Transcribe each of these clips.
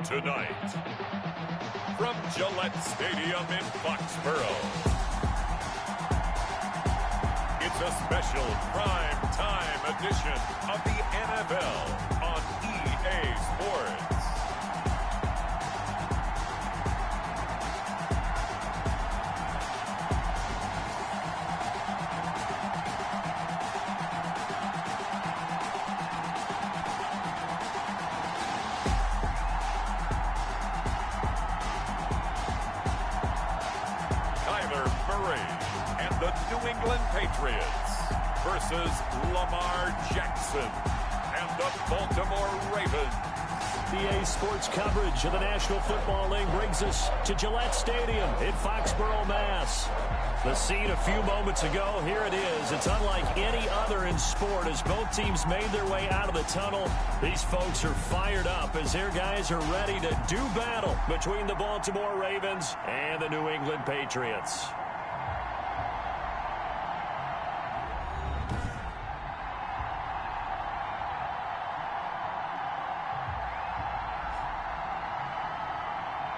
Tonight, from Gillette Stadium in Foxborough, it's a special prime time edition of the NFL on EA Sports. And the New England Patriots versus Lamar Jackson and the Baltimore Ravens. EA Sports coverage of the National Football League brings us to Gillette Stadium in Foxborough, Mass. The scene a few moments ago, here it is. It's unlike any other in sport as both teams made their way out of the tunnel. These folks are fired up as their guys are ready to do battle between the Baltimore Ravens and the New England Patriots.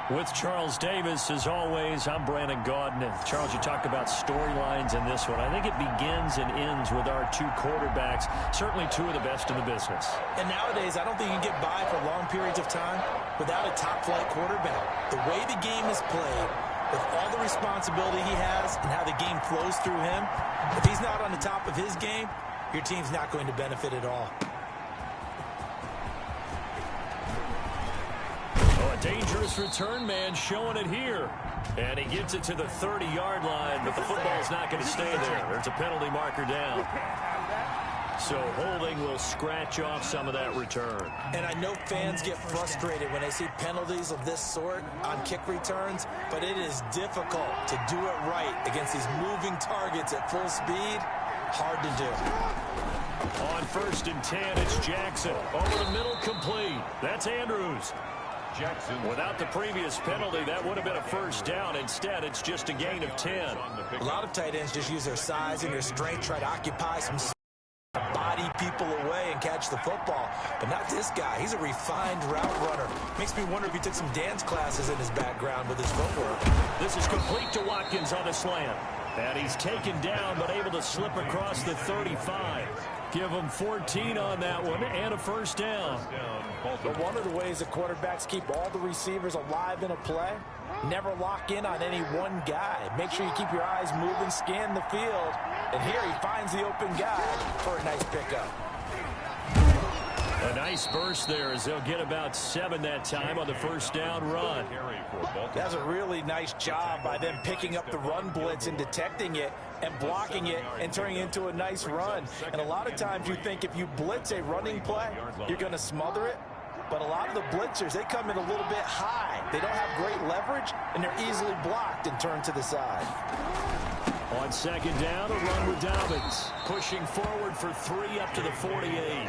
With Charles Davis, as always, I'm Brandon Gaudin. And Charles, you talked about storylines in this one. I think it begins and ends with our two quarterbacks, certainly two of the best in the business. And nowadays, I don't think you can get by for long periods of time without a top-flight quarterback. The way the game is played, with all the responsibility he has and how the game flows through him, if he's not on the top of his game, your team's not going to benefit at all. Dangerous return man showing it here. And he gets it to the 30-yard line, but the football's not going to stay there. There's a penalty marker down. So holding will scratch off some of that return. And I know fans get frustrated when they see penalties of this sort on kick returns, but it is difficult to do it right against these moving targets at full speed. Hard to do. On 1st and 10, it's Jackson. Over the middle, complete. That's Andrews. Jackson. Without the previous penalty, that would have been a first down. Instead, it's just a gain of 10. A lot of tight ends just use their size and their strength, try to occupy some body people away and catch the football. But not this guy. He's a refined route runner. Makes me wonder if he took some dance classes in his background with his footwork. This is complete to Watkins on a slant. And he's taken down, but able to slip across the 35. Give him 14 on that one and a first down. But one of the ways the quarterbacks keep all the receivers alive in a play, never lock in on any one guy. Make sure you keep your eyes moving, scan the field. And here he finds the open guy for a nice pickup. A nice burst there as they'll get about 7 that time on the first down run. That's a really nice job by them picking up the run blitz and detecting it and blocking it and turning it into a nice run. And a lot of times you think if you blitz a running play, you're going to smother it. But a lot of the blitzers, they come in a little bit high. They don't have great leverage, and they're easily blocked and turned to the side. On 2nd down, a run with Dobbins. Pushing forward for 3 up to the 48.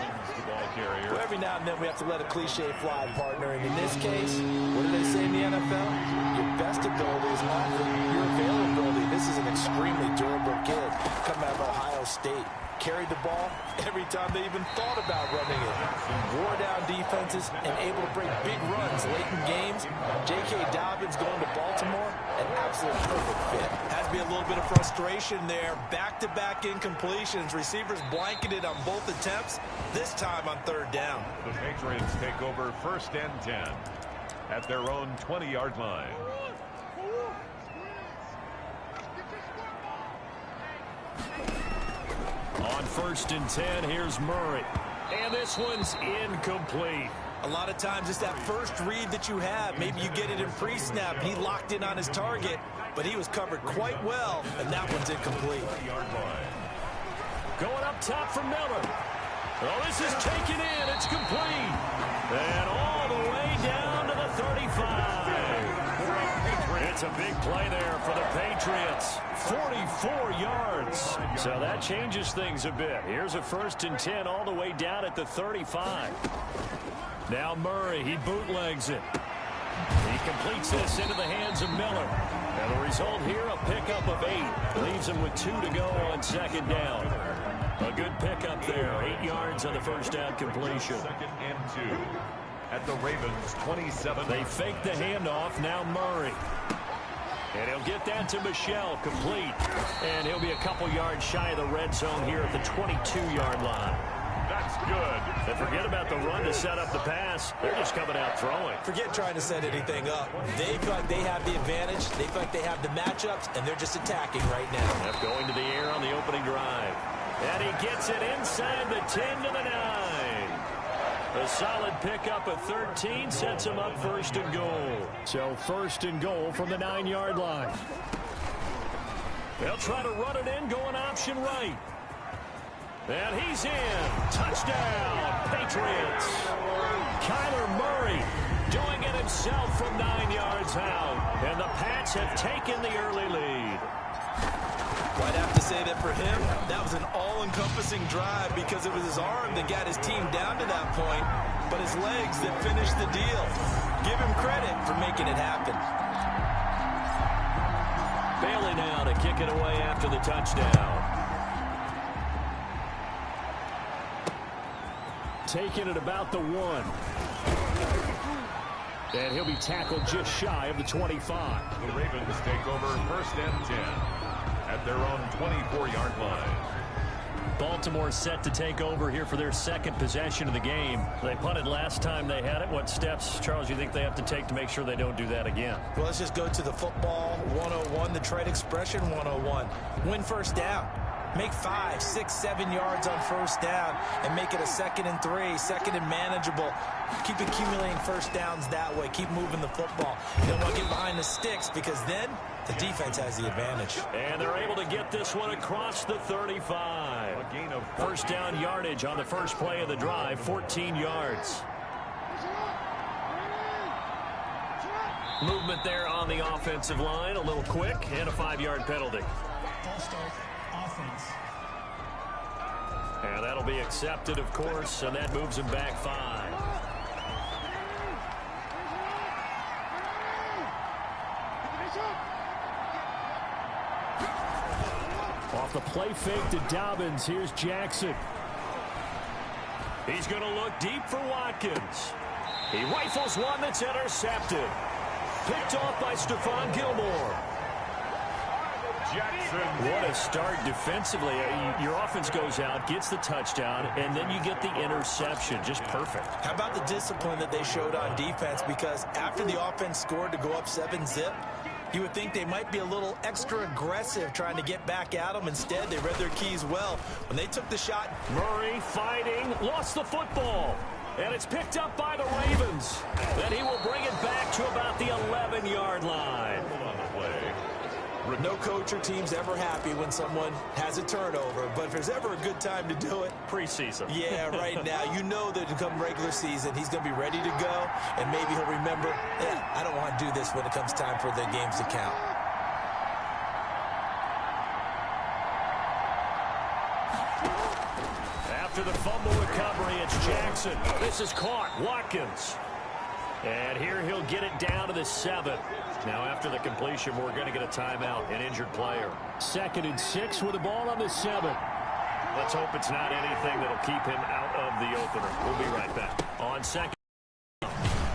Well, every now and then we have to let a cliche fly, partner. And in this case, what do they say in the NFL? Your best ability is not your availability. This is an extremely durable kid coming out of Ohio State. Carried the ball every time they even thought about running it. Wore down defenses and able to break big runs late in games. J.K. Dobbins going to Baltimore, an absolute perfect fit. Has to be a little bit of frustration there. Back-to-back incompletions. Receivers blanketed on both attempts, this time on 3rd down. The Patriots take over 1st and 10 at their own 20-yard line. On 1st and 10, here's Murray. And this one's incomplete. A lot of times it's that first read that you have. Maybe you get it in pre-snap. He locked in on his target, but he was covered quite well, and that one's incomplete. Going up top for Miller. Oh, this is taken in. It's complete. And all the way down to the 35. It's a big play there for the Patriots. 44 yards. So that changes things a bit. Here's a 1st and 10 all the way down at the 35. Now Murray, he bootlegs it. He completes this into the hands of Miller. And the result here, a pickup of 8. Leaves him with 2 to go on 2nd down. A good pickup there. 8 yards on the first down completion. 2nd and 2 at the Ravens 27. They fake the handoff. Now Murray. And he'll get that to Michel, complete. And he'll be a couple yards shy of the red zone here at the 22-yard line. That's good. And forget about the run to set up the pass. They're just coming out throwing. Forget trying to set anything up. They feel like they have the advantage. They feel like they have the matchups, and they're just attacking right now. Yep, going to the air on the opening drive. And he gets it inside the 10 to the 9. A solid pickup of 13 sets him up 1st and goal. So 1st and goal from the 9-yard line. They'll try to run it in, going option right. And he's in. Touchdown, Patriots. Kyler Murray doing it himself from 9 yards out. And the Pats have taken the early lead. I'd have to say that for him, that was an all-encompassing drive because it was his arm that got his team down to that point, but his legs that finished the deal. Give him credit for making it happen. Bailey now to kick it away after the touchdown. Taking it about the 1. And he'll be tackled just shy of the 25. The Ravens take over 1st and 10 at their own 24-yard line. Baltimore set to take over here for their 2nd possession of the game. They punted last time they had it. What steps, Charles, you think they have to take to make sure they don't do that again? Well, let's just go to the football 101, the trade expression 101. Win 1st down. Make 5, 6, 7 yards on 1st down and make it a 2nd and 3, 2nd and manageable. Keep accumulating 1st downs that way. Keep moving the football. You don't want to get behind the sticks because then the defense has the advantage. And they're able to get this one across the 35. A gain of 1st down yardage on the first play of the drive, 14 yards. Movement there on the offensive line, a little quick, and a 5-yard penalty. And that'll be accepted, of course, and that moves him back 5. Off the play fake to Dobbins, here's Jackson. He's going to look deep for Watkins. He rifles one that's intercepted. Picked off by Stephon Gilmore. Jackson. What a start defensively. Your offense goes out, gets the touchdown, and then you get the interception. Just perfect. How about the discipline that they showed on defense? Because after the offense scored to go up 7-zip, you would think they might be a little extra aggressive trying to get back at them. Instead, they read their keys well. When they took the shot. Murray fighting, lost the football. And it's picked up by the Ravens. Then he will bring it back to about the 11-yard line. On the play. No coach or team's ever happy when someone has a turnover, but if there's ever a good time to do it, preseason. Yeah, right now. You know that come regular season, he's going to be ready to go, and maybe he'll remember, yeah, I don't want to do this when it comes time for the games to count. After the fumble recovery, it's Jackson. This is caught. Watkins. And here he'll get it down to the 7. Now after the completion, we're going to get a timeout, an injured player. 2nd and 6 with the ball on the 7. Let's hope it's not anything that'll keep him out of the opener. We'll be right back. On 2nd,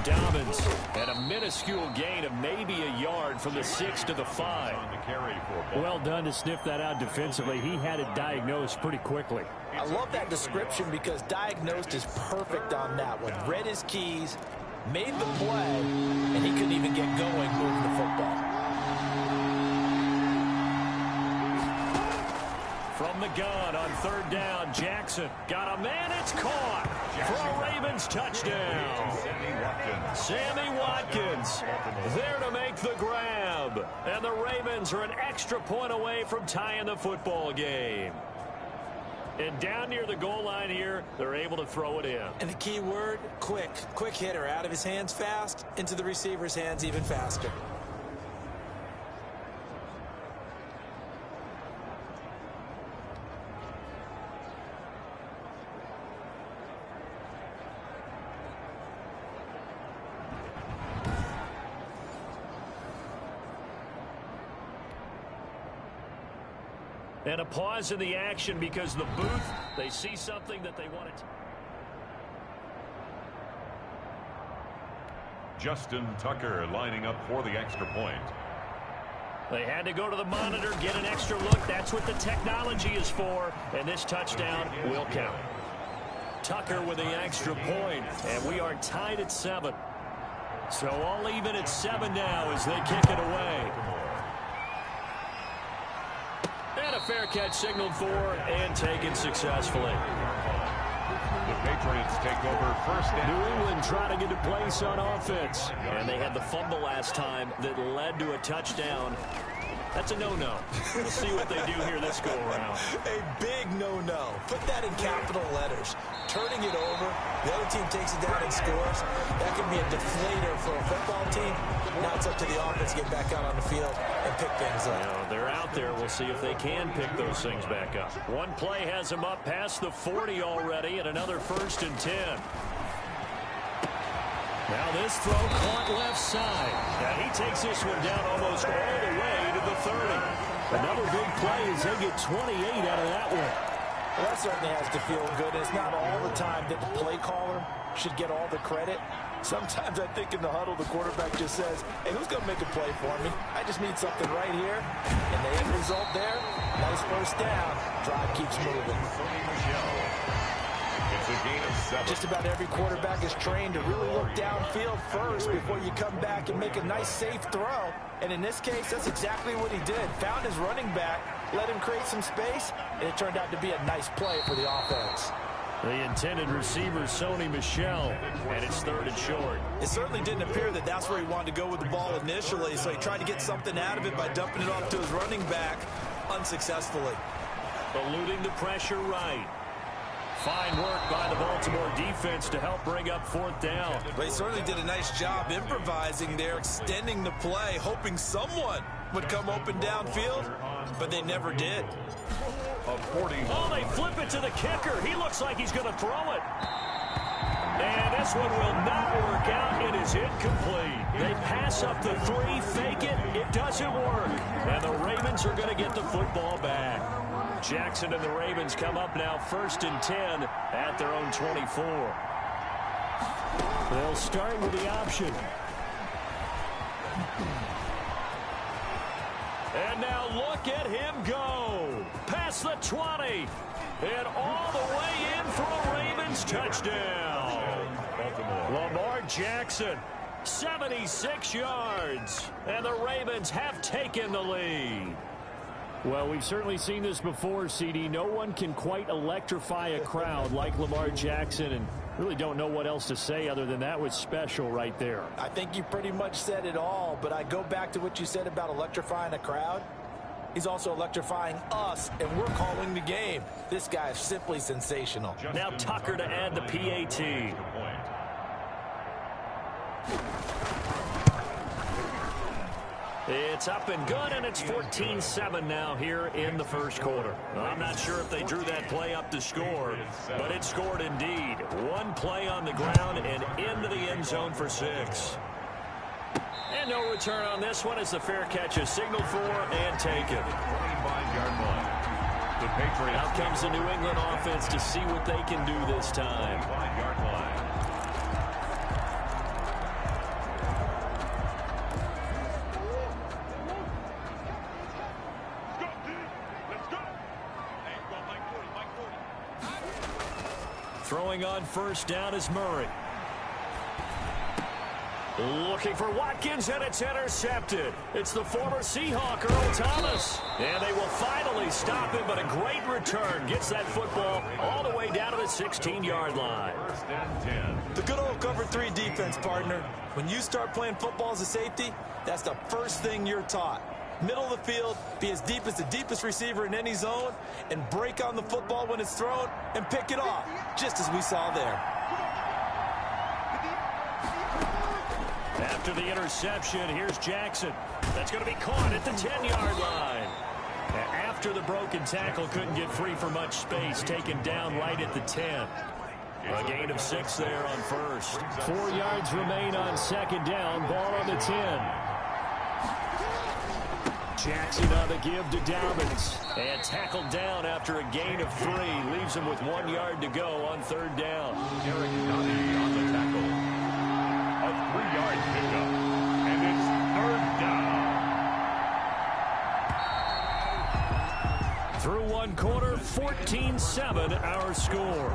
Dobbins had a minuscule gain of maybe a yard from the 6 to the 5. Well done to sniff that out defensively. He had it diagnosed pretty quickly. I love that description because diagnosed is perfect on that one. Read his keys, made the play, and he couldn't even get going moving the football. From the gun on 3rd down, Jackson got a man, it's caught for a Ravens touchdown. Sammy Watkins there to make the grab, and the Ravens are an extra point away from tying the football game. And down near the goal line here, they're able to throw it in. And the key word, quick. Quick hitter, out of his hands fast, into the receiver's hands even faster. And a pause in the action because the booth, they see something that they wanted to. Justin Tucker lining up for the extra point. They had to go to the monitor, get an extra look. That's what the technology is for. And this touchdown will count. Tucker with the extra point, and we are tied at 7. So all even at 7 now as they kick it away. And a fair catch signaled for and taken successfully. The Patriots take over first down. New England trying to get a place on offense. And they had the fumble last time that led to a touchdown. That's a no-no. We'll see what they do here this go-around. A big no-no. Put that in capital letters. Turning it over, the other team takes it down and scores. That can be a deflator for a football team. Now it's up to the offense to get back out on the field and pick things up. Now, they're out there. We'll see if they can pick those things back up. One play has them up past the 40 already, and another 1st and 10. Now this throw caught left side. Now he takes this one down almost all the way to the 30. Another big play as they get 28 out of that one. Well, that certainly has to feel good. It's not all the time that the play caller should get all the credit. Sometimes I think in the huddle the quarterback just says, hey, who's going to make a play for me? I just need something right here. And the end result there, nice first down. Drive keeps moving. It's a gain of 7. Just about every quarterback is trained to really look downfield first before you come back and make a nice, safe throw. And in this case, that's exactly what he did. Found his running back, let him create some space, and it turned out to be a nice play for the offense. The intended receiver, Sony Michel, and it's 3rd and short. It certainly didn't appear that that's where he wanted to go with the ball initially, so he tried to get something out of it by dumping it off to his running back unsuccessfully. Eluding the pressure right. Fine work by the Baltimore defense to help bring up 4th down. But he certainly did a nice job improvising there, extending the play, hoping someone would come open downfield, but they never did. Oh, they flip it to the kicker. He looks like he's going to throw it. And this one will not work out. It is incomplete. They pass up the 3, fake it. It doesn't work. And the Ravens are going to get the football back. Jackson and the Ravens come up now 1st and 10 at their own 24. They'll start with the option. And now look at him go. Past the 20. And all the way in for a Ravens touchdown. Lamar Jackson, 76 yards. And the Ravens have taken the lead. Well, we've certainly seen this before, CD. No one can quite electrify a crowd like Lamar Jackson, and really don't know what else to say other than that was special right there. I think you pretty much said it all, but I go back to what you said about electrifying a crowd. He's also electrifying us, and we're calling the game. This guy is simply sensational. Now Tucker to add the PAT. It's up and good, and it's 14-7 now here in the 1st quarter. I'm not sure if they drew that play up to score, but it scored indeed. One play on the ground and into the end zone for 6. And no return on this one as the fair catch is signaled for and taken. 25-yard line. The Patriots. Out comes the New England offense to see what they can do this time. 25-yard line. Throwing on 1st down is Murray. Looking for Watkins, and it's intercepted. It's the former Seahawk, Earl Thomas. And they will finally stop him, but a great return. Gets that football all the way down to the 16-yard line. 1st and 10. The good old cover 3 defense, partner. When you start playing football as a safety, that's the first thing you're taught. Middle of the field, be as deep as the deepest receiver in any zone, and break on the football when it's thrown and pick it off, just as we saw there. After the interception, here's Jackson. That's going to be caught at the 10-yard line. After the broken tackle, couldn't get free for much space, taken down right at the 10. A gain of 6 there on 1st. 4 yards remain on 2nd down. Ball on the 10. Jackson on the give to Dobbins. And tackled down after a gain of 3. Leaves him with 1 yard to go on 3rd down. Derek Nunny on the tackle. A 3-yard pickup. And it's 3rd down. Through 1 quarter, 14-7 our score.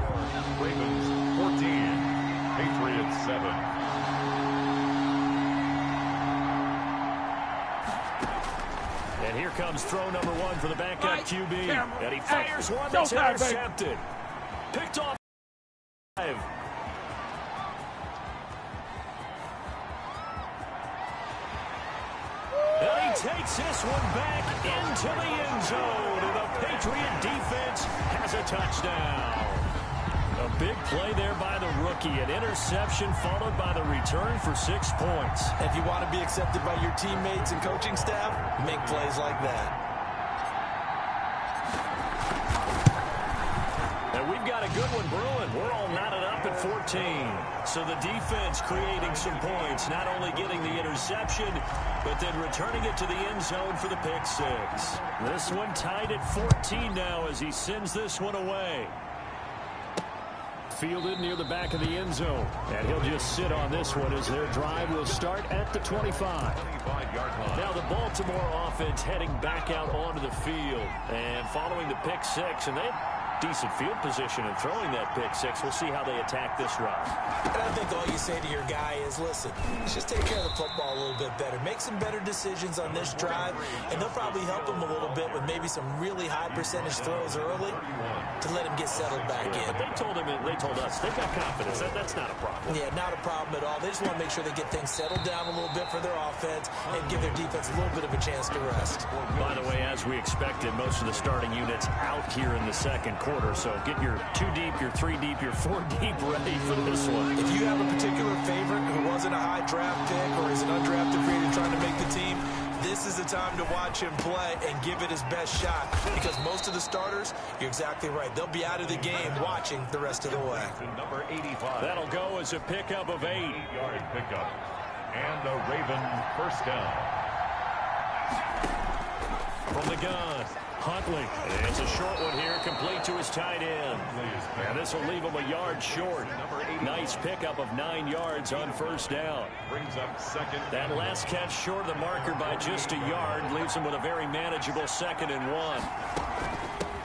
Ravens 14. Patriots 7. And here comes throw number 1 for the backup QB. And he fires one that's intercepted. Picked off 5. And he takes this one back into the end zone. And the Patriot defense has a touchdown. A big play there by the rookie. An interception followed by the return for 6 points. If you want to be accepted by your teammates and coaching staff, make plays like that. And we've got a good one brewing. We're all knotted up at 14. So the defense creating some points, not only getting the interception, but then returning it to the end zone for the pick 6. This one tied at 14 now as he sends this one away. Fielded near the back of the end zone. And he'll just sit on this one as their drive will start at the 25. Now the Baltimore offense heading back out onto the field. And following the pick 6, and they have decent field position in throwing that pick 6. We'll see how they attack this drive. And I think all you say to your guy is, listen, just take care of the football a little bit better. Make some better decisions on this drive, and they'll probably help him a little bit with maybe some really high percentage throws early to let him get settled back in. But they told us they've got confidence. That's not a problem. Yeah, not a problem at all. They just want to make sure they get things settled down a little bit for their offense and give their defense a little bit of a chance to rest. By the way, as we expected, most of the starting units out here in the second quarter. So get your 2 deep, your 3 deep, your 4 deep ready for this one. If you have a particular favorite who wasn't a high draft pick or is an undrafted free agent trying to make the team, this is the time to watch him play and give it his best shot, because most of the starters, you're exactly right, they'll be out of the game watching the rest of the way. Number 85. That'll go as a pickup of 8. 8-yard pickup. And the Raven first down. From the gun, Huntley. It's a short one here, complete to his tight end. And this will leave him a yard short. Nice pickup of 9 yards on first down. Brings up second. That last catch short of the marker by just a yard leaves him with a very manageable 2nd and 1.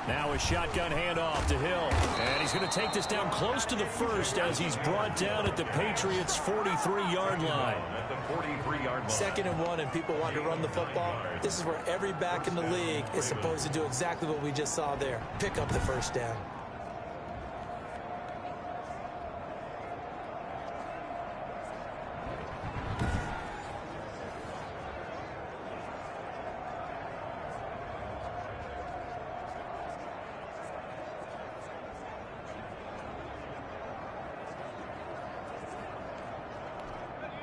Now a shotgun handoff to Hill. And he's going to take this down close to the 1st as he's brought down at the Patriots' 43-yard line. At the 43-yard line. 2nd and 1, and people want to run the football. This is where every back in the league is supposed to do exactly what we just saw there. Pick up the first down.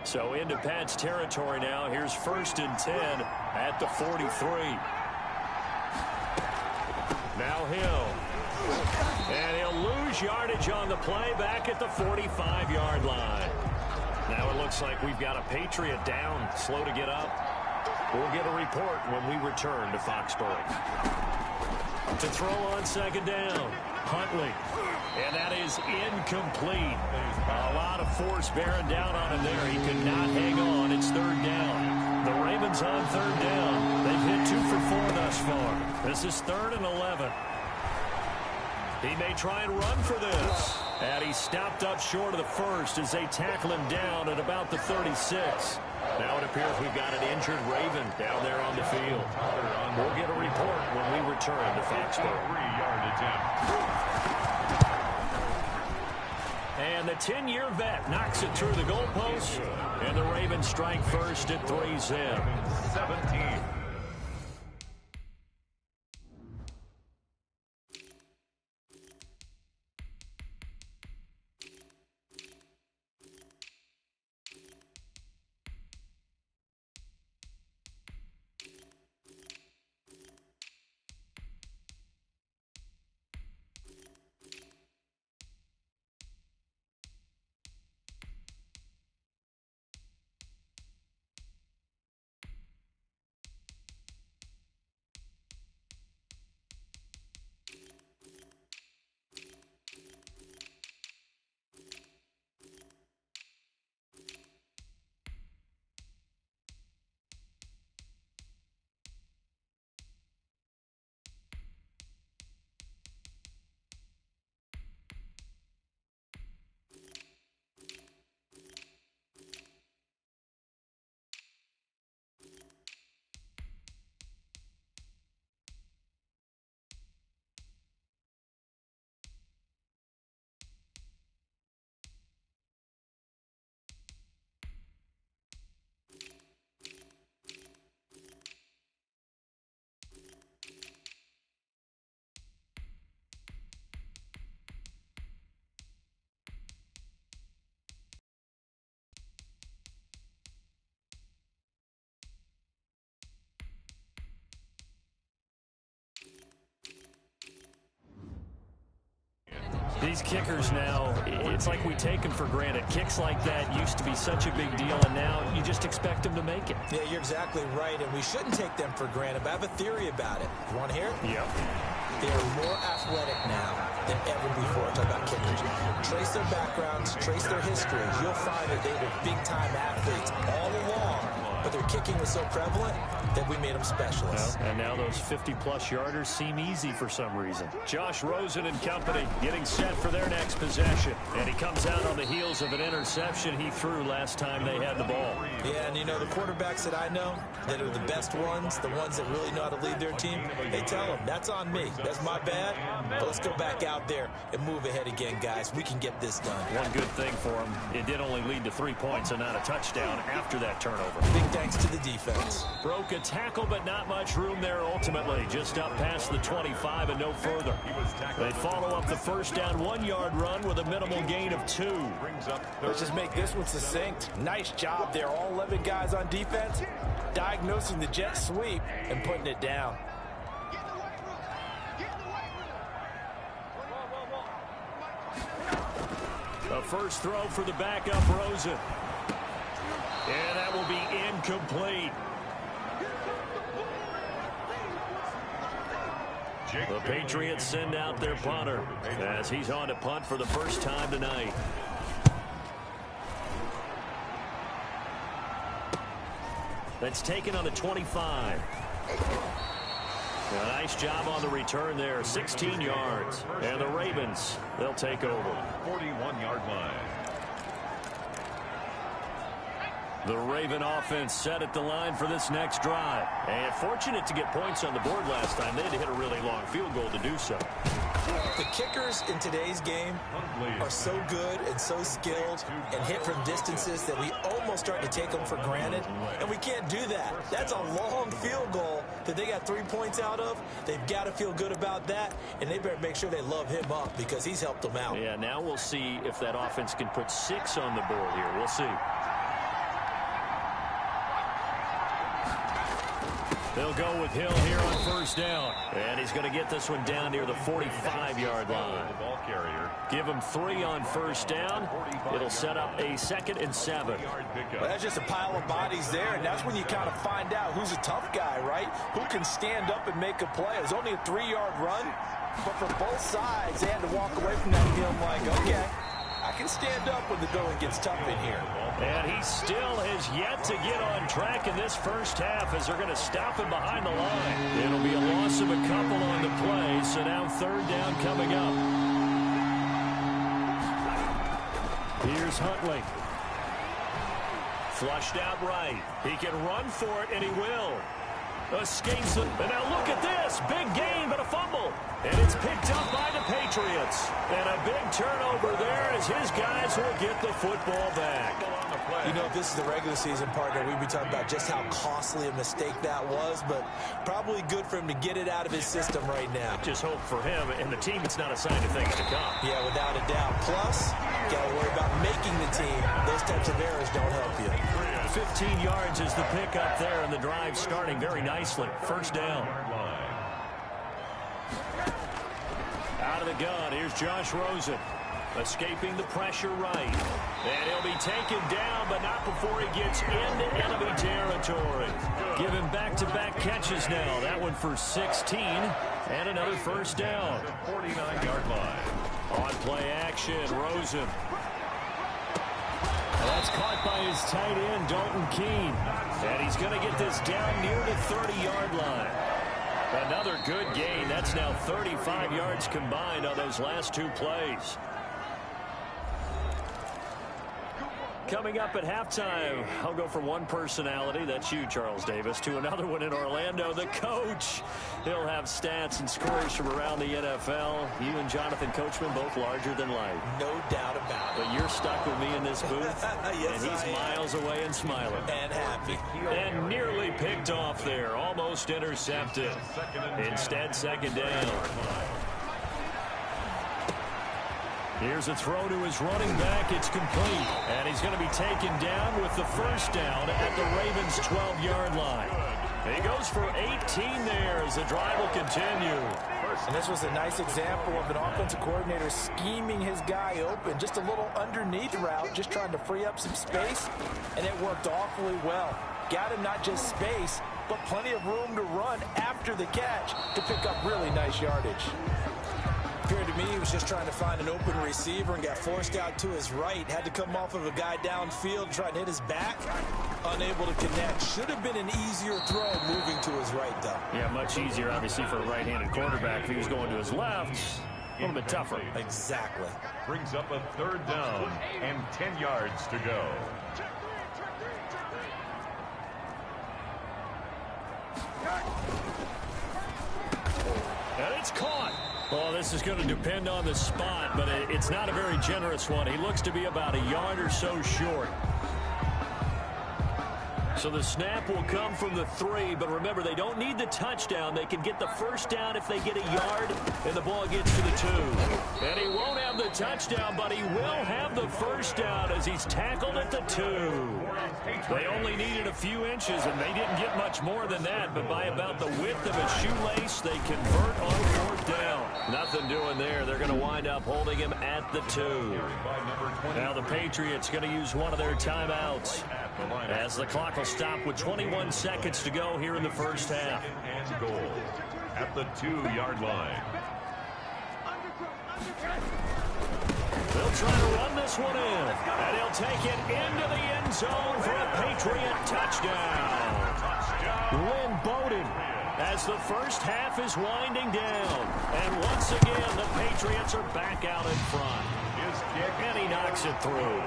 So into Pat's territory now. Here's 1st and 10 at the 43. Now Hill. And he'll lose yardage on the play back at the 45-yard line. Now it looks like we've got a Patriot down, slow to get up. We'll get a report when we return to Foxborough. To throw on 2nd down, Huntley. And that is incomplete. A lot of force bearing down on him there. He could not hang on. It's 3rd down. The Ravens on 3rd down. They've hit 2 for 4 thus far. This is 3rd and 11. He may try and run for this. And he stopped up short of the 1st as they tackle him down at about the 36. Now it appears we've got an injured Raven down there on the field. We'll get a report when we return to Foxborough. 3-yard attempt. And the 10-year vet knocks it through the goalpost. And the Ravens strike first at 3-zip. 17. These kickers now, it's like we take them for granted. Kicks like that used to be such a big deal, and now you just expect them to make it. Yeah, you're exactly right, and we shouldn't take them for granted, but I have a theory about it. You want to hear it? Yep. They're more athletic now than ever before. Talk about kickers. Trace their backgrounds, trace their histories. You'll find that they were big-time athletes all along, but their kicking was so prevalent that we made them specialists. Well, and now those 50-plus yarders seem easy for some reason. Josh Rosen and company getting set for their next possession. And he comes out on the heels of an interception he threw last time they had the ball. Yeah, and you know, the quarterbacks that I know that are the best ones, the ones that really know how to lead their team, they tell them, that's on me. That's my bad. But let's go back out there and move ahead again, guys. We can get this done. One good thing for him, it did only lead to 3 points and not a touchdown after that turnover. Big thanks to the defense. Broke a tackle, but not much room there ultimately. Just up past the 25 and no further. They follow up the first down 1-yard run with a minimal gain of 2. Let's just make this one succinct. Nice job there. All 11 guys on defense diagnosing the jet sweep and putting it down. A first throw for the backup Rosen. And that will be incomplete. The Patriots send out their punter as he's on to punt for the first time tonight. That's taken on the 25. A nice job on the return there, 16 yards. And the Ravens, they'll take over. 41-yard line. The Raven offense set at the line for this next drive. And fortunate to get points on the board last time. They had to hit a really long field goal to do so. The kickers in today's game are so good and so skilled and hit from distances that we almost start to take them for granted. And we can't do that. That's a long field goal that they got 3 points out of. They've got to feel good about that. And they better make sure they love him up because he's helped them out. Yeah, now we'll see if that offense can put 6 on the board here. We'll see. They'll go with Hill here on first down. And he's going to get this one down near the 45-yard line. Give him 3 on first down. It'll set up a 2nd and 7. Well, that's just a pile of bodies there, and that's when you kind of find out who's a tough guy, right? Who can stand up and make a play. It was only a 3-yard run, but for both sides, they had to walk away from that film like, okay, I can stand up when the going gets tough in here. And he still has yet to get on track in this first half as they're going to stop him behind the line. It'll be a loss of a couple on the play, so now 3rd down coming up. Here's Huntley. Flushed out right. He can run for it, and he will. Escapes it. And now look at this. Big gain, but a fumble. And it's picked up by the Patriots. And a big turnover there as his guys will get the football back. You know, if this is the regular season, partner, we'd be talking about just how costly a mistake that was, but probably good for him to get it out of his system right now. Just hope for him and the team it's not a sign of things to come. Yeah, without a doubt. Plus, got to worry about making the team. Those types of errors don't help you. 15 yards is the pickup there, and the drive starting very nicely. First down. Out of the gun, here's Josh Rosen. Escaping the pressure right. And he'll be taken down, but not before he gets into enemy territory. Give him back-to-back catches now. That one for 16. And another first down. 49-yard line. On play action, Rosen. That's caught by his tight end, Dalton Keene. And he's going to get this down near the 30-yard line. Another good gain. That's now 35 yards combined on those last 2 plays. Coming up at halftime, I'll go from one personality, that's you, Charles Davis, to another one in Orlando, the coach. He'll have stats and scores from around the NFL. You and Jonathan Coachman, both larger than life. No doubt about it. But you're stuck with me in this booth, yes, and he's miles away and smiling. And happy. And nearly picked off there, almost intercepted. Instead, 2nd down. Here's a throw to his running back. It's complete. And he's going to be taken down with the first down at the Ravens' 12-yard line. He goes for 18 there as the drive will continue. And this was a nice example of an offensive coordinator scheming his guy open. Just a little underneath route, just trying to free up some space, and it worked awfully well. Got him not just space, but plenty of room to run after the catch to pick up really nice yardage. Appeared to me he was just trying to find an open receiver and got forced out to his right. Had to come off of a guy downfield, trying to hit his back. Unable to connect. Should have been an easier throw moving to his right, though. Yeah, much easier, obviously, for a right-handed quarterback. If he was going to his left, a little bit tougher. Exactly. Brings up a 3rd down and 10 yards to go. And it's caught. Well, this is going to depend on the spot, but it's not a very generous one. He looks to be about a yard or so short. So the snap will come from the 3, but remember, they don't need the touchdown. They can get the first down if they get a yard, and the ball gets to the 2. And he won't have the touchdown, but he will have the first down as he's tackled at the 2. They only needed a few inches, and they didn't get much more than that, but by about the width of a shoelace, they convert on 4th down. Nothing doing there. They're going to wind up holding him at the 2. Now the Patriots going to use one of their timeouts as the clock will stop with 21 seconds to go here in the first half. And goal at the 2-yard line. They'll try to run this one in, and he'll take it into the end zone for a Patriot touchdown. Lynn Bowden as the first half is winding down. And once again, the Patriots are back out in front. And he knocks it through.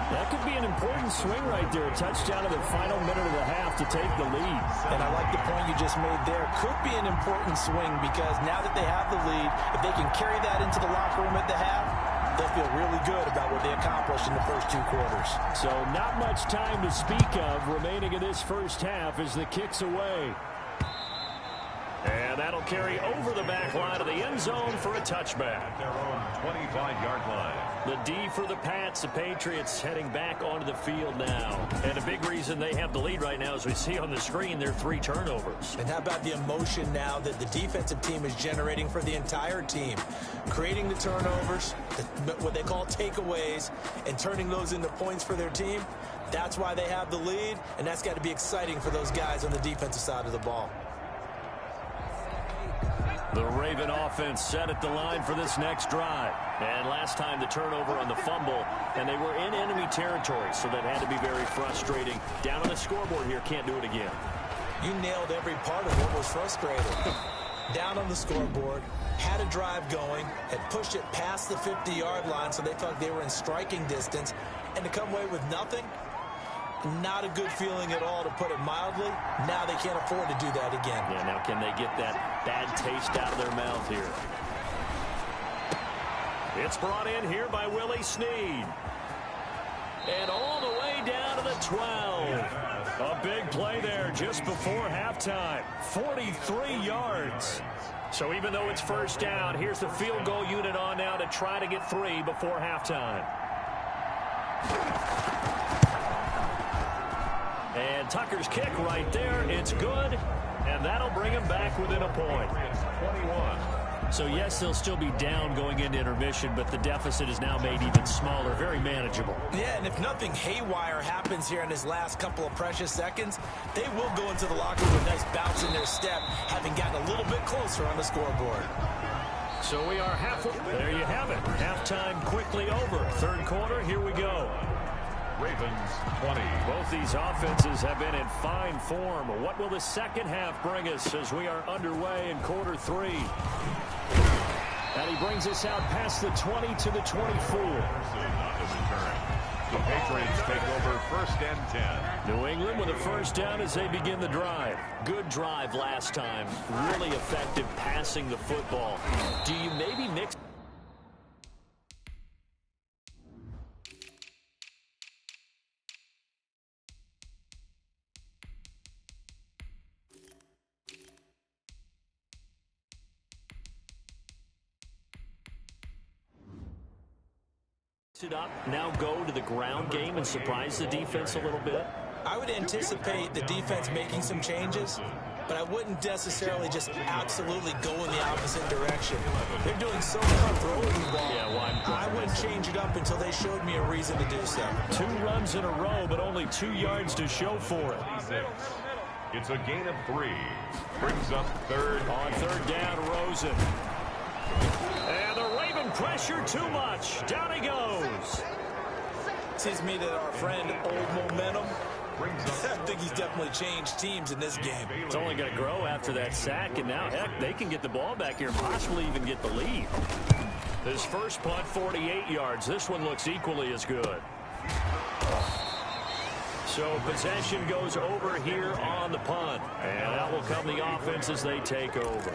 That could be an important swing right there. A touchdown in the final minute of the half to take the lead. And I like the point you just made there. Could be an important swing because now that they have the lead, if they can carry that into the locker room at the half, they'll feel really good about what they accomplished in the first 2 quarters. So not much time to speak of remaining in this first half as the kick's away. And that'll carry over the back line of the end zone for a touchback. At their own 25-yard line. The D for the Pats. The Patriots heading back onto the field now. And a big reason they have the lead right now, as we see on the screen, their 3 turnovers. And how about the emotion now that the defensive team is generating for the entire team? Creating the turnovers, what they call takeaways, and turning those into points for their team. That's why they have the lead, and that's got to be exciting for those guys on the defensive side of the ball. The Raven offense set at the line for this next drive. And last time the turnover on the fumble, and they were in enemy territory, so that had to be very frustrating. Down on the scoreboard here, can't do it again. You nailed every part of what was frustrating. Down on the scoreboard, had a drive going, had pushed it past the 50-yard line, so they felt they were in striking distance, and to come away with nothing, not a good feeling at all, to put it mildly. Now they can't afford to do that again. Yeah, now can they get that bad taste out of their mouth here? It's brought in here by Willie Snead. And all the way down to the 12. A big play there just before halftime. 43 yards. So even though it's first down, here's the field goal unit on now to try to get 3 before halftime. And Tucker's kick right there. It's good. And that'll bring him back within a point. 21. So, yes, they'll still be down going into intermission, but the deficit is now made even smaller. Very manageable. Yeah, and if nothing haywire happens here in his last couple of precious seconds, they will go into the locker room with a nice bounce in their step, having gotten a little bit closer on the scoreboard. So we are halfway. There you have it. Halftime quickly over. 3rd quarter, here we go. Ravens 20. Both these offenses have been in fine form. What will the second half bring us as we are underway in quarter 3? And he brings us out past the 20 to the 24. The Patriots take over 1st and 10. New England with a first down as they begin the drive. Good drive last time. Really effective passing the football. Do you maybe mix it up, now go to the ground game and surprise the defense a little bit? I would anticipate the defense making some changes, but I wouldn't necessarily just absolutely go in the opposite direction. They're doing so well throwing the ball. Yeah, I wouldn't change it up until they showed me a reason to do so. 2 runs in a row, but only 2 yards to show for it. It's a gain of 3. Brings up third. On third down, Rosen. And the Raven pressure too much. Down he goes. Seems to me that our friend, Old Momentum, I think he's definitely changed teams in this game. It's only going to grow after that sack, and now, heck, they can get the ball back here and possibly even get the lead. His first punt, 48 yards. This one looks equally as good. So possession goes over here on the punt. And out will come the offense as they take over.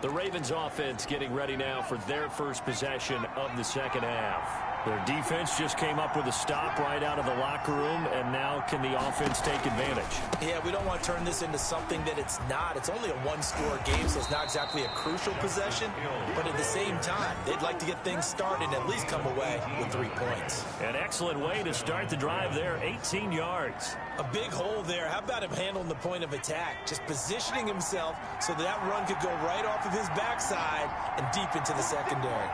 The Ravens offense getting ready now for their first possession of the second half. Their defense just came up with a stop right out of the locker room, and now can the offense take advantage? Yeah, we don't want to turn this into something that it's not. It's only a one-score game, so it's not exactly a crucial possession. But at the same time, they'd like to get things started and at least come away with 3 points. An excellent way to start the drive there, 18 yards. A big hole there. How about him handling the point of attack? Just positioning himself so that run could go right off of his backside and deep into the secondary.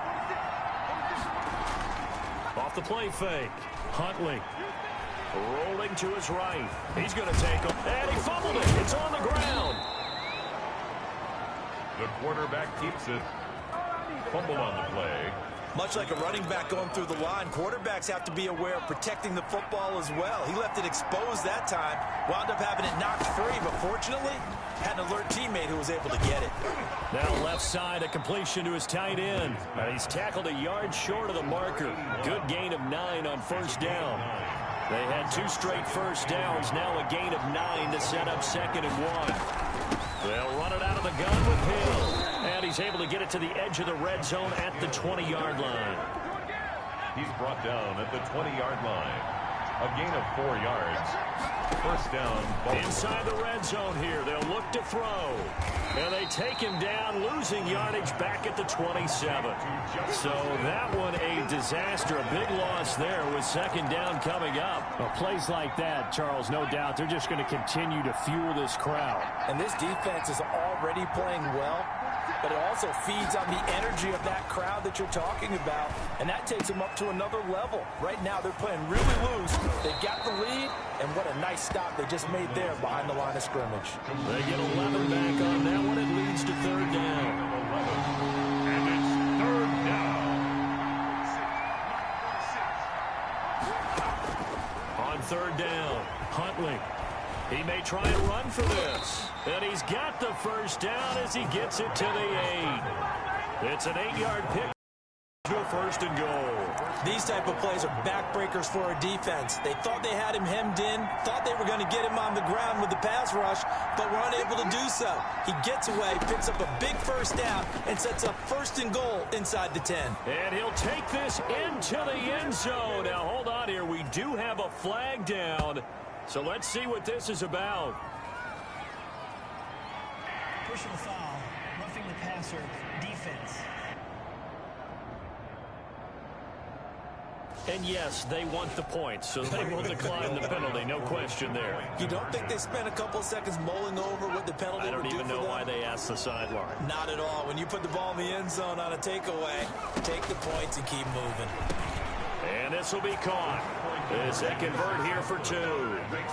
Off the play fake. Huntley rolling to his right. He's going to take him. And he fumbled it. It's on the ground. The quarterback keeps it. Fumble on the play. Much like a running back going through the line, quarterbacks have to be aware of protecting the football as well. He left it exposed that time, wound up having it knocked free, but fortunately, had an alert teammate who was able to get it. Now left side, a completion to his tight end. And he's tackled a yard short of the marker. Good gain of 9 on first down. They had 2 straight first downs, now a gain of 9 to set up 2nd and 1. They'll run it out of the gun with Hill. And he's able to get it to the edge of the red zone at the 20-yard line. He's brought down at the 20-yard line. A gain of 4 yards. First down. Baltimore. Inside the red zone here. They'll look to throw. And they take him down, losing yardage back at the 27. So that one a disaster. A big loss there with 2nd down coming up. Well, plays like that, Charles, no doubt, they're just going to continue to fuel this crowd. And this defense is already playing well, but it also feeds on the energy of that crowd that you're talking about, and that takes them up to another level. Right now, they're playing really loose. They've got the lead, and what a nice stop they just made there behind the line of scrimmage. They get 11 back on that one. It leads to 3rd down. And it's 3rd down. On 3rd down, Huntley. He may try and run for this. And he's got the first down as he gets it to the 8. It's an 8-yard pick to a 1st and goal. These type of plays are backbreakers for a defense. They thought they had him hemmed in, thought they were going to get him on the ground with the pass rush, but were unable to do so. He gets away, picks up a big first down, and sets up 1st and goal inside the 10. And he'll take this into the end zone. Now, hold on here. We do have a flag down. So let's see what this is about. Personal foul, roughing the passer, defense. And yes, they want the points, so they will decline the penalty. No question there. You don't think they spent a couple of seconds mulling over what the penalty would do for them? I don't even know why they asked the sideline. Not at all. When you put the ball in the end zone on a takeaway, take the points and keep moving. And this will be caught. As they convert here for 2.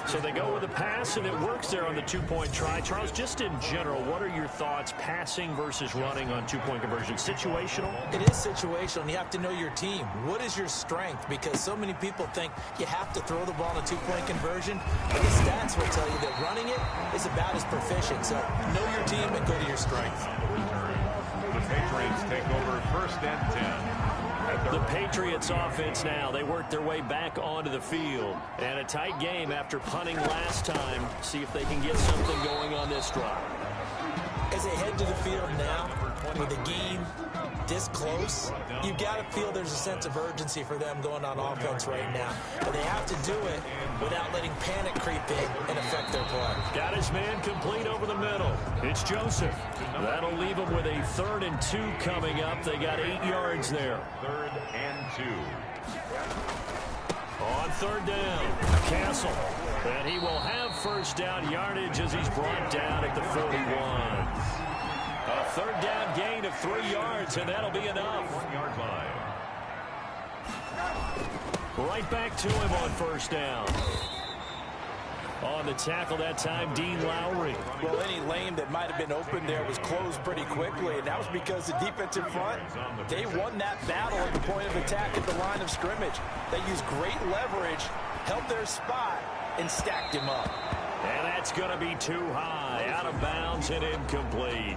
So they go with a pass, and it works there on the 2-point try. Charles, just in general, what are your thoughts passing versus running on 2-point conversion? Situational? It is situational, and you have to know your team. What is your strength? Because so many people think you have to throw the ball in a 2-point conversion. But the stats will tell you that running it is about as proficient. So know your team and go to your strength. The Patriots take over 1st and 10. The Patriots offense now, they work their way back onto the field. And a tight game after punting last time. See if they can get something going on this drive. As they head to the field now, with a game this close, you got to feel there's a sense of urgency for them going on offense right now. But they have to do it without letting panic creep in and affect their play. Got his man complete over the middle. It's Joseph. That'll leave them with a 3rd and 2 coming up. They got 8 yards there. 3rd and 2. On 3rd down, Castle. And he will have first down yardage as he's brought down at the 41. A third down gain of 3 yards, and that'll be enough. 1 yard line. Right back to him on first down. On the tackle that time, Dean Lowry. Well, any lane that might have been open there was closed pretty quickly, and that was because the defensive front, they won that battle at the point of attack at the line of scrimmage. They used great leverage, held their spot, and stacked him up. And that's going to be too high, out of bounds and incomplete.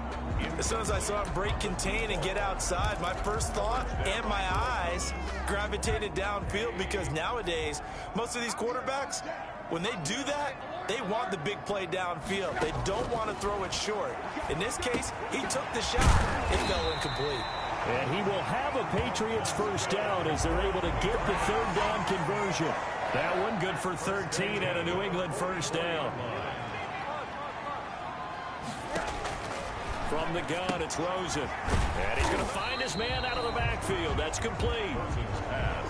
As soon as I saw him break contain and get outside, my first thought and my eyes gravitated downfield, because nowadays, most of these quarterbacks, when they do that, they want the big play downfield. They don't want to throw it short. In this case, he took the shot. It fell incomplete. And he will have a Patriots first down as they're able to get the third down conversion. That one good for 13 and a New England first down. From the gun, it's Rosen. And he's going to find his man out of the backfield. That's complete.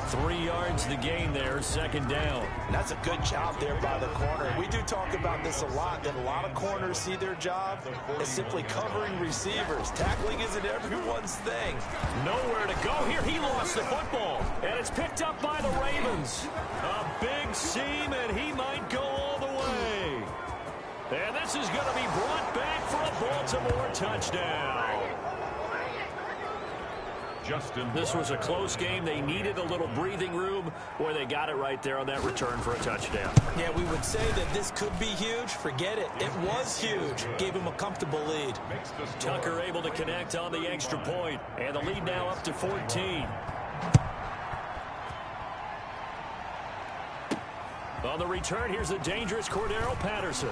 3 yards the gain there, second down. And that's a good job there by the corner. We do talk about this a lot, that a lot of corners see their job as simply covering receivers. Tackling isn't everyone's thing. Nowhere to go here. He lost the football. And it's picked up by the Ravens. A big seam, and he might go all the way. And this is going to be brought back for a Baltimore touchdown. This was a close game. They needed a little breathing room. Boy, they got it right there on that return for a touchdown. Yeah, we would say that this could be huge. Forget it. It was huge. Gave him a comfortable lead. Tucker able to connect on the extra point. And the lead now up to 14. On the return, here's the dangerous Cordero Patterson.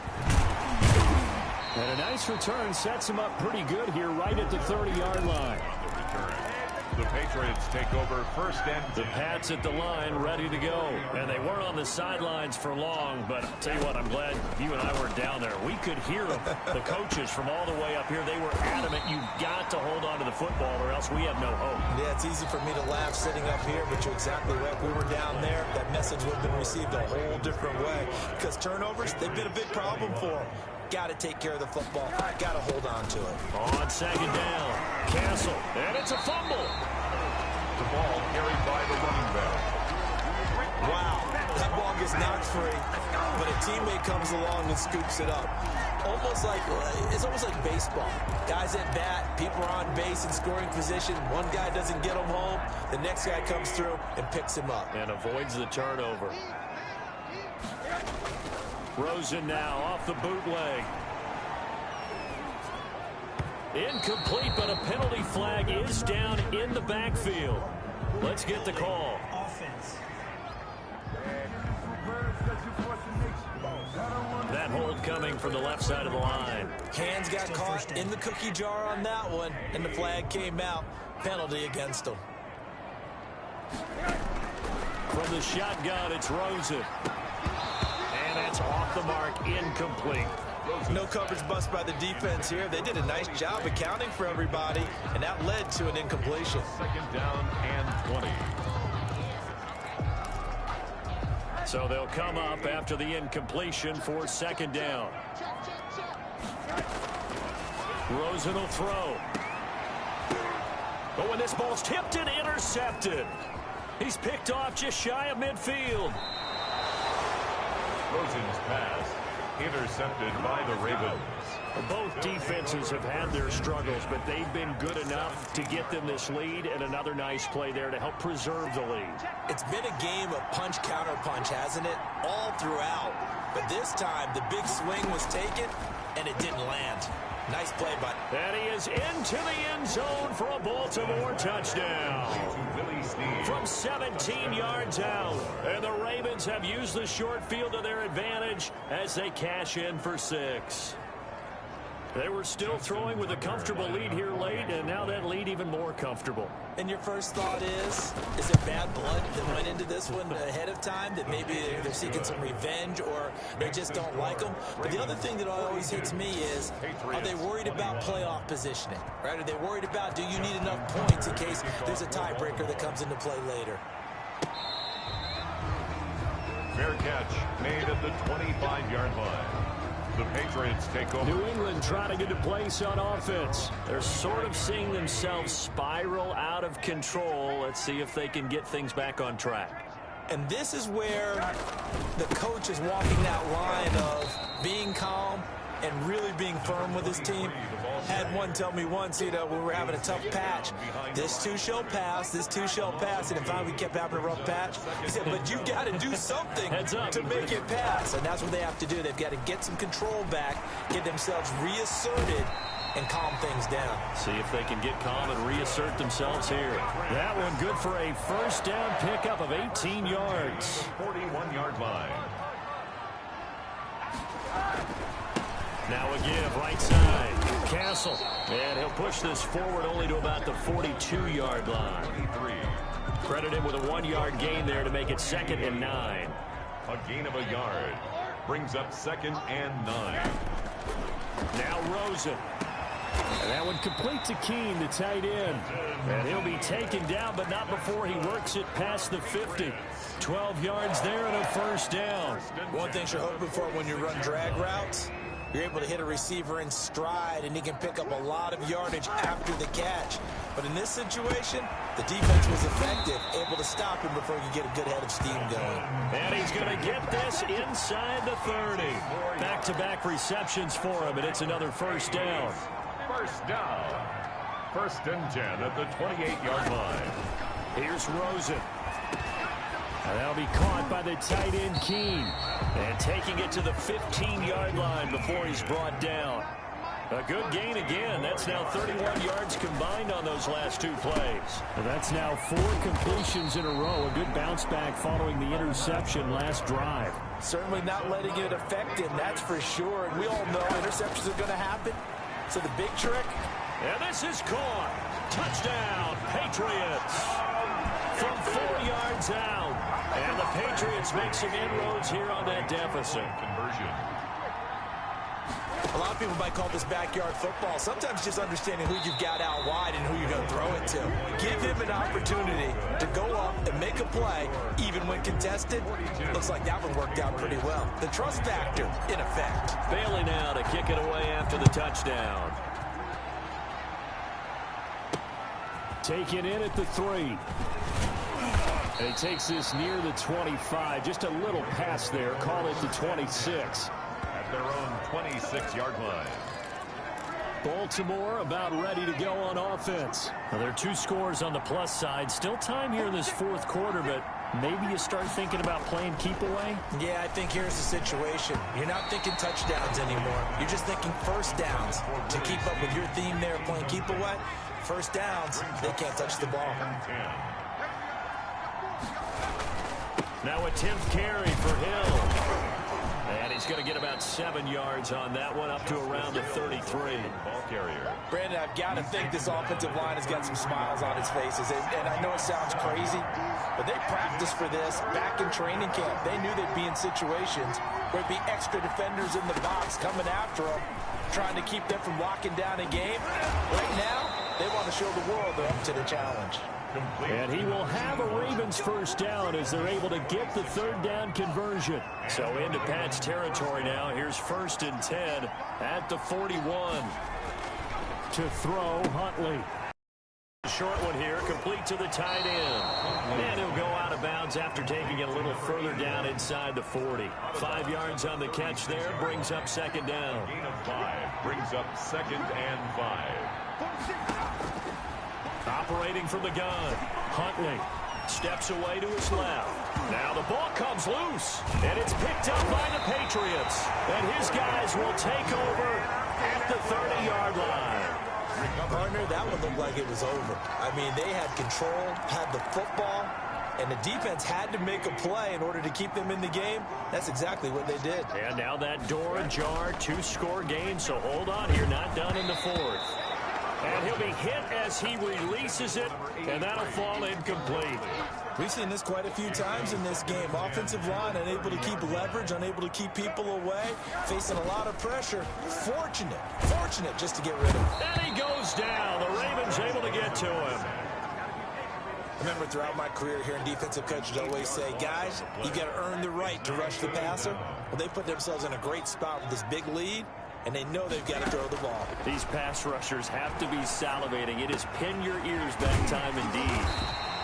And a nice return sets him up pretty good here right at the 30-yard line. The Patriots take over first and 10. The Pats at the line ready to go. And they weren't on the sidelines for long, but I'll tell you what, I'm glad you and I weren't down there. We could hear them. The coaches from all the way up here, they were adamant. You've got to hold on to the football or else we have no hope. Yeah, it's easy for me to laugh sitting up here, but you're exactly right. If we were down there, that message would have been received a whole different way. Because turnovers, they've been a big problem for them. Got to take care of the football. Got to hold on to it. On second down, Castle, and it's a fumble. The ball carried by the running back. Wow, that ball gets knocked free, but a teammate comes along and scoops it up. It's almost like baseball. Guys at bat, people are on base in scoring position. One guy doesn't get him home. The next guy comes through and picks him up. And avoids the turnover. Rosen now off the bootleg. Incomplete, but a penalty flag is down in the backfield. Let's get the call. Offense. That hold coming from the left side of the line. Hands got caught in the cookie jar on that one, and the flag came out. Penalty against him. From the shotgun, it's Rosen. And that's off the mark, incomplete. No coverage bust by the defense here. They did a nice job accounting for everybody, and that led to an incompletion. Second down and 20. So they'll come up after the incompletion for second down. Rosen will throw. But when this ball's tipped and intercepted, he's picked off just shy of midfield. Rosen's pass intercepted by the Ravens. Both defenses have had their struggles, but they've been good enough to get them this lead, and another nice play there to help preserve the lead. It's been a game of punch-counter-punch, hasn't it? All throughout. But this time, the big swing was taken, and it didn't land. Nice play, bud. And he is into the end zone for a Baltimore touchdown. From 17 yards out. And the Ravens have used the short field to their advantage as they cash in for 6. They were still throwing with a comfortable lead here late, and now that lead even more comfortable. And your first thought is it bad blood that went into this one ahead of time, that maybe they're seeking some revenge or they just don't like them? But the other thing that always hits me is, are they worried about playoff positioning? Right? Are they worried about, do you need enough points in case there's a tiebreaker that comes into play later? Fair catch made at the 25-yard line. The Patriots take over. New England trying to get to place on offense. They're sort of seeing themselves spiral out of control. Let's see if they can get things back on track. And this is where the coach is walking that line of being calm and really being firm with his team. Had one tell me once, when we were having a tough patch, this too shall pass, this too shall pass, and if finally we kept having a rough patch, he said, but you got to do something to make it pass, and that's what they have to do. They've got to get some control back, get themselves reasserted, and calm things down. See if they can get calm and reassert themselves here. That one good for a first down pickup of 18 yards. 41-yard line. Now a give, right side. Castle. And he'll push this forward only to about the 42-yard line. 23. Credit him with a 1-yard gain there to make it 2nd and 9. A gain of a yard. Brings up 2nd and 9. Now Rosen. And that one complete to Keene, the tight end. And he'll be taken down, but not before he works it past the 50. 12 yards there and a first down. One thing you're hoping for when you run drag routes, you're able to hit a receiver in stride, and he can pick up a lot of yardage after the catch. But in this situation, the defense was effective, able to stop him before he could get a good head of steam going. And he's going to get this inside the 30. Back-to-back receptions for him, and it's another first down. First down. 1st and 10 at the 28-yard line. Here's Rosen. And that'll be caught by the tight end Keene. And taking it to the 15-yard line before he's brought down. A good gain again. That's now 31 yards combined on those last 2 plays. And that's now 4 completions in a row. A good bounce back following the interception last drive. Certainly not letting it affect him, that's for sure. And we all know interceptions are going to happen. So the big trick. And this is caught. Touchdown, Patriots. From 4 yards out. And the Patriots make some inroads here on that deficit. Conversion. A lot of people might call this backyard football. Sometimes just understanding who you've got out wide and who you're going to throw it to. Give him an opportunity to go up and make a play, even when contested. Looks like that one worked out pretty well. The trust factor, in effect. Bailey now to kick it away after the touchdown. Taken in at the 3. And he takes this near the 25. Just a little pass there. Call it the 26. At their own 26-yard line. Baltimore about ready to go on offense. Well, there are 2 scores on the plus side. Still time here in this 4th quarter, but maybe you start thinking about playing keep away? Yeah, I think here's the situation. You're not thinking touchdowns anymore. You're just thinking first downs. To keep up with your theme there, playing keep away, first downs, they can't touch the ball. Now a 10th carry for Hill. And he's going to get about 7 yards on that one, up to around the 33. Ball carrier. Brandon, I've got to think this offensive line has got some smiles on its faces. And I know it sounds crazy, but they practiced for this back in training camp. They knew they'd be in situations where there'd be extra defenders in the box coming after them, trying to keep them from locking down a game. Right now, they want to show the world they're up to the challenge. And he will have a Ravens first down as they're able to get the 3rd down conversion. So into Pat's territory now. Here's 1st and 10 at the 41. To throw, Huntley. Short one here, complete to the tight end. And he'll go out of bounds after taking it a little further down inside the 40. 5 yards on the catch there, brings up 2nd down. Gain of 5 brings up 2nd and 5. Operating from the gun, Huntley steps away to his left. Now the ball comes loose, and it's picked up by the Patriots. And his guys will take over at the 30-yard line. Partner, that one looked like it was over. I mean, they had control, had the football, and the defense had to make a play in order to keep them in the game. That's exactly what they did. And now that door ajar, 2-score game, so hold on here, not done in the 4th. And he'll be hit as he releases it, and that'll fall incomplete. We've seen this quite a few times in this game. Offensive line unable to keep leverage, unable to keep people away, facing a lot of pressure. Fortunate just to get rid of him. And he goes down. The Ravens able to get to him. Remember, throughout my career here in defensive coaches always say, guys, you got to earn the right to rush the passer. Well, they put themselves in a great spot with this big lead, and they know they've got to throw the ball. These pass rushers have to be salivating. It is pin your ears back time indeed.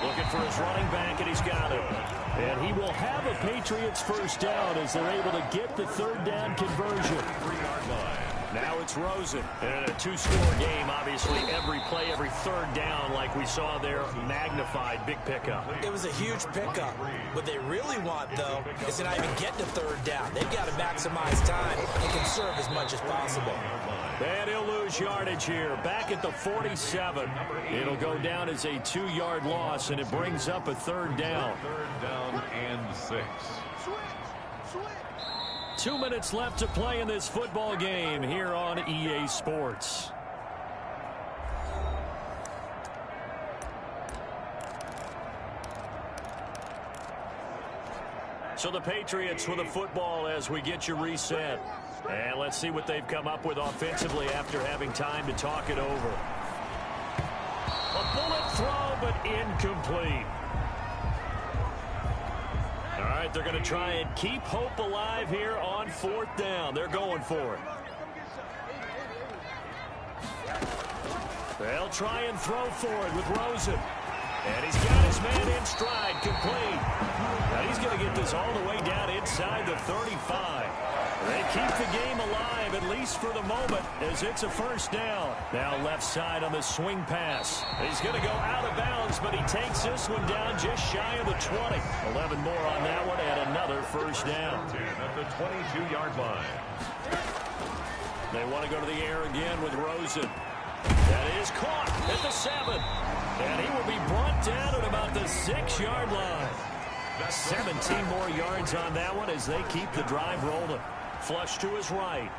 Looking for his running back, and he's got it. And he will have a Patriots first down as they're able to get the third down conversion. 3-yard line. Now it's Rosen. And in a two-score game, obviously, every play, every third down, like we saw there, magnified, big pickup. It was a huge pickup. What they really want, though, is to not even get to third down. They've got to maximize time and conserve as much as possible. And he'll lose yardage here. Back at the 47. It'll go down as a 2-yard loss, and it brings up a third down. 3rd down and 6. 2 minutes left to play in this football game here on EA Sports. So the Patriots with a football as we get you reset. And let's see what they've come up with offensively after having time to talk it over. A bullet throw, but incomplete. All right, they're going to try and keep hope alive here on 4th down. They're going for it. They'll try and throw for it with Rosen. And he's got his man in stride, complete. Now he's going to get this all the way down inside the 35. They keep the game alive, at least for the moment, as it's a first down. Now left side on the swing pass. He's going to go out of bounds, but he takes this one down just shy of the 20. 11 more on that one, and another first down. At the 22-yard line. They want to go to the air again with Rosen. That is caught at the 7. And he will be brought down at about the 6-yard line. 17 more yards on that one as they keep the drive rolling. Flush to his right.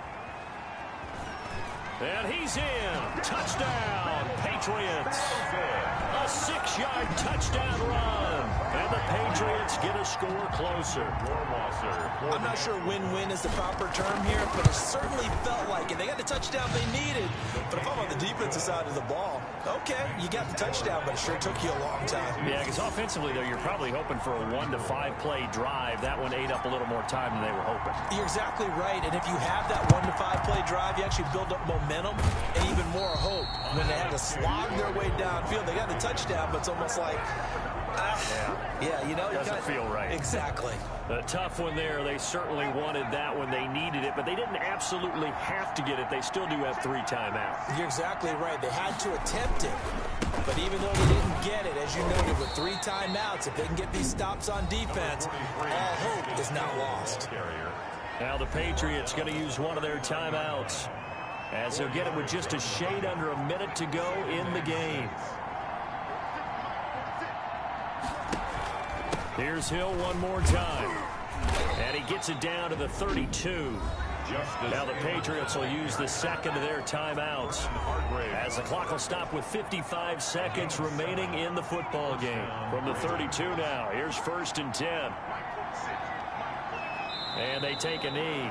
And he's in. Touchdown, Patriots. A 6-yard touchdown run. And the Patriots get a score closer. I'm not sure win-win is the proper term here, but it certainly felt like it. They got the touchdown they needed. But if I'm on the defensive side of the ball, okay, you got the touchdown, but it sure took you a long time. Yeah, because offensively, though, you're probably hoping for a 1 to 5 play drive. That one ate up a little more time than they were hoping. You're exactly right. And if you have that 1 to 5 play drive, you actually build up momentum and even more hope. When they had to slog their way downfield, they got the touchdown, but it's almost like, yeah, you know, doesn't feel right. Exactly. A tough one there. They certainly wanted that when they needed it, but they didn't absolutely have to get it. They still do have 3 timeouts. You're exactly right. They had to attempt it, but even though they didn't get it, as you noted, with 3 timeouts, if they can get these stops on defense, all hope is not lost. Now the Patriots going to use one of their timeouts, as they'll get it with just a shade under a minute to go in the game. Here's Hill one more time. And he gets it down to the 32. Now the Patriots will use the second of their timeouts, as the clock will stop with 55 seconds remaining in the football game. From the 32 now, here's 1st and 10. And they take a knee.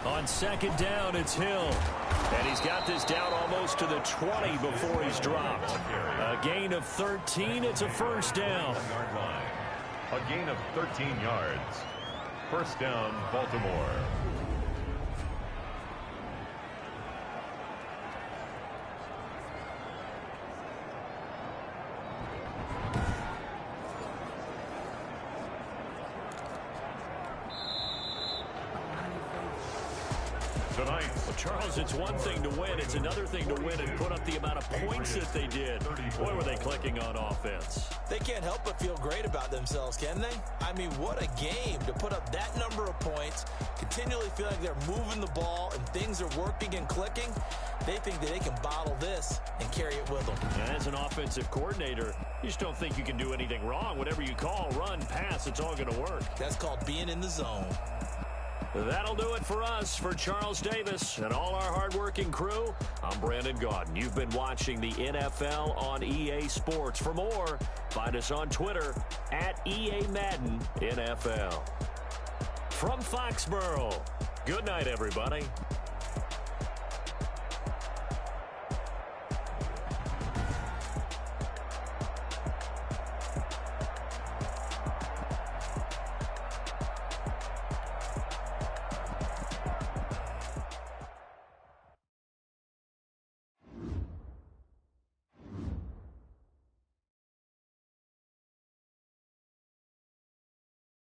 On 2nd down, it's Hill. And he's got this down almost to the 20 before he's dropped. A gain of 13. It's a first down. A gain of 13 yards. First down, Baltimore. Tonight. Well, Charles, it's one thing to win. It's another thing to win and put up the amount of points that they did. Boy, were they clicking on offense. They can't help but feel great about themselves, can they? I mean, what a game to put up that number of points, continually feel like they're moving the ball and things are working and clicking. They think that they can bottle this and carry it with them. And as an offensive coordinator, you just don't think you can do anything wrong. Whatever you call, run, pass, it's all going to work. That's called being in the zone. That'll do it for us. For Charles Davis and all our hardworking crew, I'm Brandon Gaudin. You've been watching the NFL on EA Sports. For more, find us on Twitter at EA Madden NFL. From Foxborough, good night, everybody.